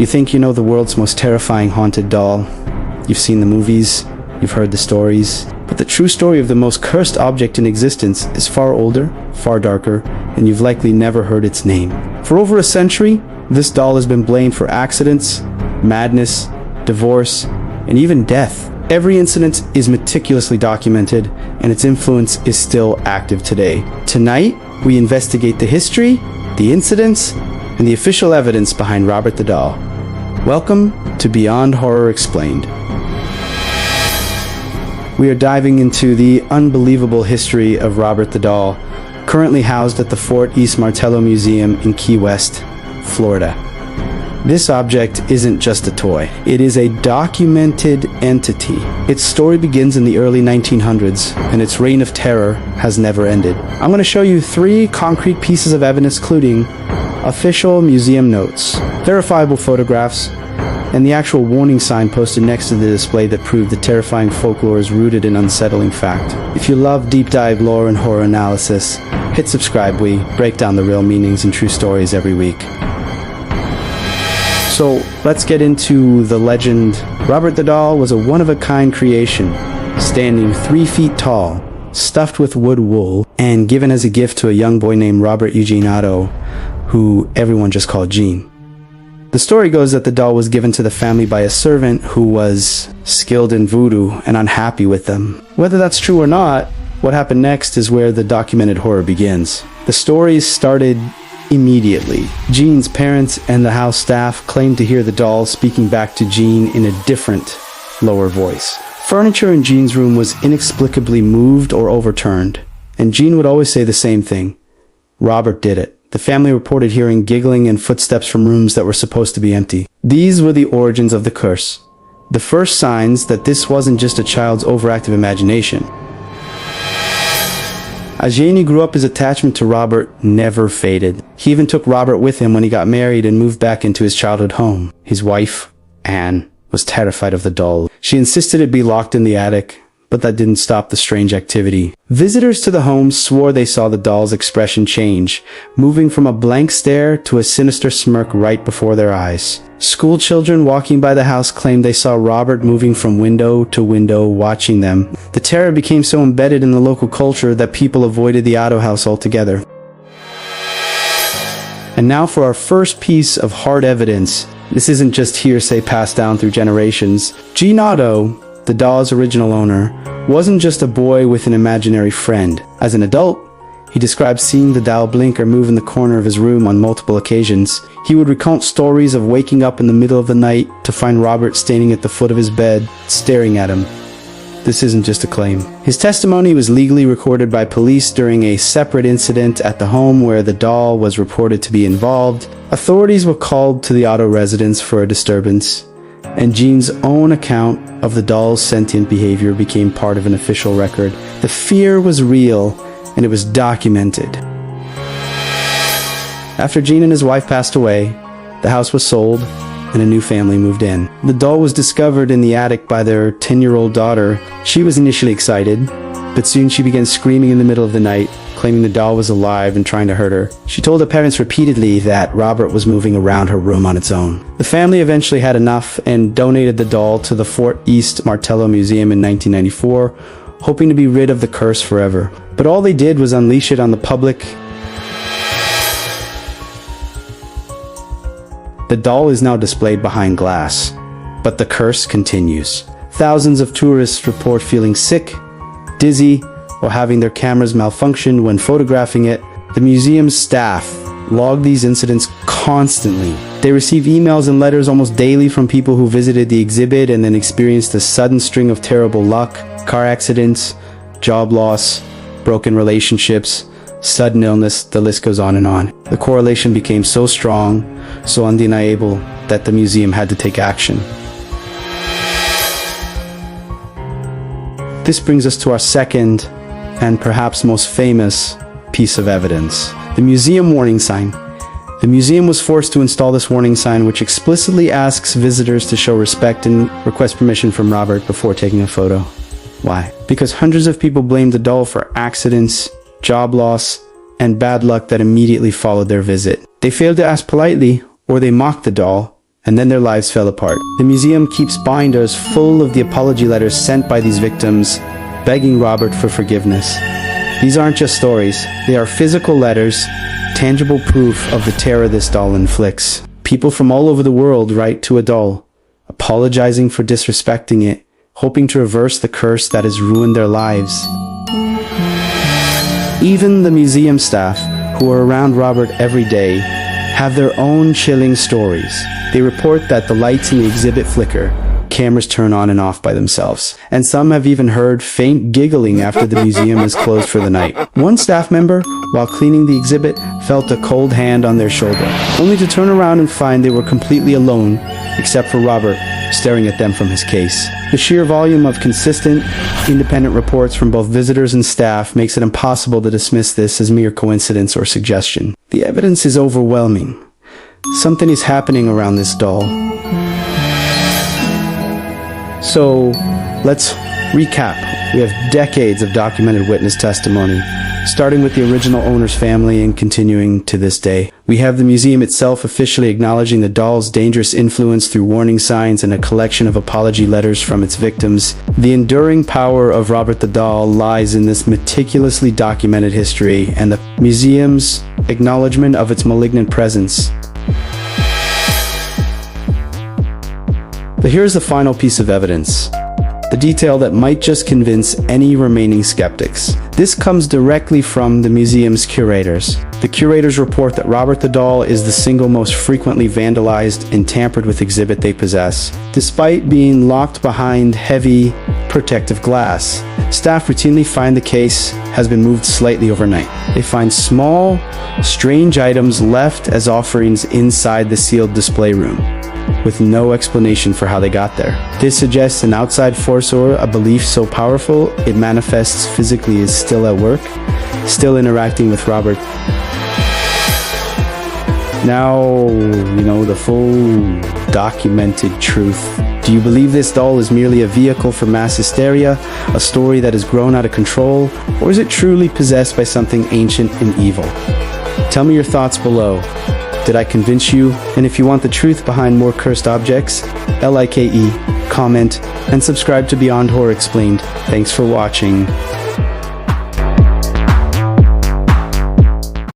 You think you know the world's most terrifying haunted doll. You've seen the movies, you've heard the stories, but the true story of the most cursed object in existence is far older, far darker, and you've likely never heard its name. For over a century, this doll has been blamed for accidents, madness, divorce, and even death. Every incident is meticulously documented, and its influence is still active today. Tonight, we investigate the history, the incidents, and the official evidence behind Robert the Doll. Welcome to Beyond Horror Explained. We are diving into the unbelievable history of Robert the Doll, currently housed at the Fort East Martello Museum in Key West, Florida. This object isn't just a toy. It is a documented entity. Its story begins in the early 1900s, and its reign of terror has never ended. I'm going to show you 3 concrete pieces of evidence, including official museum notes, verifiable photographs, and the actual warning sign posted next to the display that proved the terrifying folklore is rooted in unsettling fact. If you love deep dive lore and horror analysis, hit subscribe. We break down the real meanings and true stories every week. So let's get into the legend. Robert the Doll was a one-of-a-kind creation, standing 3 feet tall, stuffed with wood wool, and given as a gift to a young boy named Robert Eugene Otto, who everyone just called Gene. The story goes that the doll was given to the family by a servant who was skilled in voodoo and unhappy with them. Whether that's true or not, what happened next is where the documented horror begins. The stories started immediately. Gene's parents and the house staff claimed to hear the doll speaking back to Gene in a different, lower voice. Furniture in Gene's room was inexplicably moved or overturned, and Gene would always say the same thing: Robert did it. The family reported hearing giggling and footsteps from rooms that were supposed to be empty. These were the origins of the curse, the first signs that this wasn't just a child's overactive imagination. As Gene grew up, his attachment to Robert never faded. He even took Robert with him when he got married and moved back into his childhood home. His wife, Anne, was terrified of the doll. She insisted it be locked in the attic, but that didn't stop the strange activity. Visitors to the home swore they saw the doll's expression change, moving from a blank stare to a sinister smirk right before their eyes. School children walking by the house claimed they saw Robert moving from window to window, watching them. The terror became so embedded in the local culture that people avoided the Otto house altogether. And now for our first piece of hard evidence. This isn't just hearsay passed down through generations. Gene Otto, the doll's original owner, wasn't just a boy with an imaginary friend. As an adult, he described seeing the doll blink or move in the corner of his room on multiple occasions. He would recount stories of waking up in the middle of the night to find Robert standing at the foot of his bed, staring at him. This isn't just a claim. His testimony was legally recorded by police during a separate incident at the home where the doll was reported to be involved. Authorities were called to the Otto residence for a disturbance, and Gene's own account of the doll's sentient behavior became part of an official record. The fear was real, and it was documented. After Gene and his wife passed away, the house was sold, and a new family moved in. The doll was discovered in the attic by their 10-year-old daughter. She was initially excited, but soon she began screaming in the middle of the night, claiming the doll was alive and trying to hurt her. She told her parents repeatedly that Robert was moving around her room on its own. The family eventually had enough and donated the doll to the Fort East Martello Museum in 1994, hoping to be rid of the curse forever. But all they did was unleash it on the public. The doll is now displayed behind glass, but the curse continues. Thousands of tourists report feeling sick, dizzy, or having their cameras malfunction when photographing it. The museum's staff log these incidents constantly. They receive emails and letters almost daily from people who visited the exhibit and then experienced a sudden string of terrible luck, car accidents, job loss, broken relationships, sudden illness, the list goes on and on. The correlation became so strong, so undeniable, that the museum had to take action. This brings us to our second and perhaps most famous piece of evidence: the museum warning sign. The museum was forced to install this warning sign, which explicitly asks visitors to show respect and request permission from Robert before taking a photo. Why? Because hundreds of people blamed the doll for accidents, job loss, and bad luck that immediately followed their visit. They failed to ask politely, or they mocked the doll, and then their lives fell apart. The museum keeps binders full of the apology letters sent by these victims, begging Robert for forgiveness. These aren't just stories, they are physical letters, tangible proof of the terror this doll inflicts. People from all over the world write to a doll, apologizing for disrespecting it, hoping to reverse the curse that has ruined their lives. Even the museum staff, who are around Robert every day, have their own chilling stories. They report that the lights in the exhibit flicker, cameras turn on and off by themselves, and some have even heard faint giggling after the museum is closed for the night. One staff member, while cleaning the exhibit, felt a cold hand on their shoulder, only to turn around and find they were completely alone, except for Robert, staring at them from his case. The sheer volume of consistent, independent reports from both visitors and staff makes it impossible to dismiss this as mere coincidence or suggestion. The evidence is overwhelming. Something is happening around this doll. So, let's recap. We have decades of documented witness testimony, starting with the original owner's family and continuing to this day. We have the museum itself officially acknowledging the doll's dangerous influence through warning signs and a collection of apology letters from its victims. The enduring power of Robert the Doll lies in this meticulously documented history and the museum's acknowledgement of its malignant presence. But here's the final piece of evidence, the detail that might just convince any remaining skeptics. This comes directly from the museum's curators. The curators report that Robert the Doll is the single most frequently vandalized and tampered with exhibit they possess. Despite being locked behind heavy, protective glass, staff routinely find the case has been moved slightly overnight. They find small, strange items left as offerings inside the sealed display room, with no explanation for how they got there. This suggests an outside force or a belief so powerful it manifests physically is still at work, still interacting with Robert. Now, you know the full documented truth. Do you believe this doll is merely a vehicle for mass hysteria, a story that has grown out of control, or is it truly possessed by something ancient and evil? Tell me your thoughts below. Did I convince you? And if you want the truth behind more cursed objects, like, comment, and subscribe to Beyond Horror Explained. Thanks for watching.